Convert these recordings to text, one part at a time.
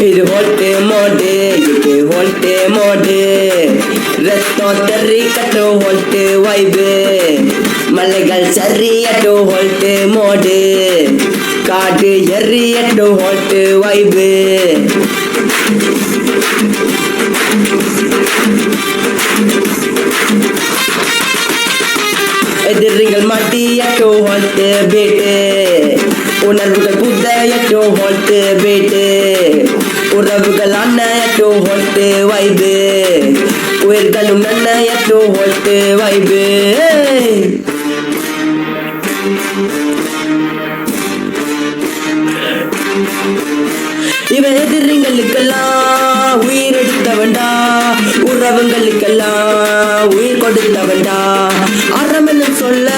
இது ஹோல்ட்டு மோடு, இது ஹோல்ட்டு மோடு. ரத்தம் தெரி கட்டு ஹோல்ட்டு வைபு, மலைகள் சரியட்டு ஹோல்ட்டு மோடு, காடு எரியட்டு ஹோல்ட்டு வைபு. எதிரிகள் மாட்டியட்டு ஹோல்ட்டு பீட்டு, உணர்வுகள் புதையட்டு ஹோல்ட்டு பீட்டு, உறவுகள் அண்ணயட்டு ஹோல்ட்டு வைபு, உயிர்களும் நன்னயட்டு ஹோல்ட்டு வைபு. இவன் எதிரிங்களுக்கெல்லாம் உயிர் எடுத்தவன்டா, உறவுங்களுக்கெல்லாம் உயிர் கொடுத்தவன்டா. அறம் என்னும் சொல்ல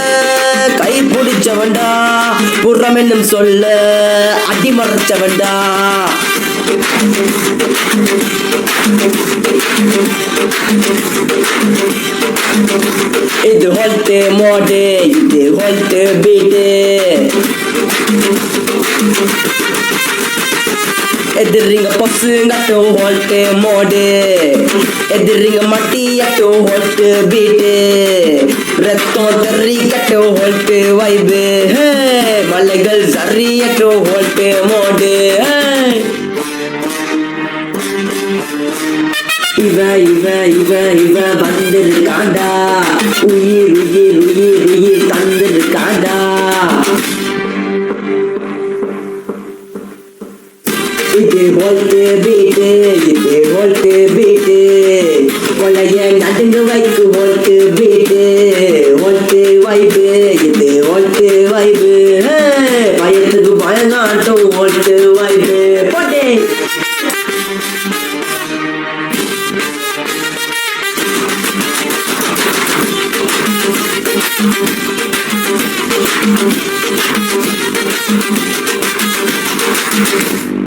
கை பிடிச்சவன்டா, புறம் என்னும் சொல்ல அடிமறைச்சவன்டா. இது ஹோல்ட்டு மோடு, இது ஹோல்ட்டு பீட்டு. எதிரிங்க பசுங்கட்டு ஹோல்ட்டு மோடு, எதிரிங்க மட்டியட்டு ஹோல்ட்டு பீட்டு, ரத்தம் தெறிக்கட்டு ஹோல்ட்டு வைபு, மலைகள் சரியட்டு ஹோல்ட்டு மோடு. இவ இவ இவ இவ வந்திருக்காண்டா, உயிர் உயிர் உயிர் உயிர் தந்திருக்காண்டா. இது ஹோல்ட்டு பீட்டு, இது ஹோல்ட்டு பீட்டு, கொலைய நடுங்கு வைக்கு ஹோல்ட்டு பீட்டு, ஹோல்ட்டு வைபு, இது ஹோல்ட்டு வைபு, பயத்துக்கு பயங்காட்டும் ஹோல்ட்டு வைபு. போட்டே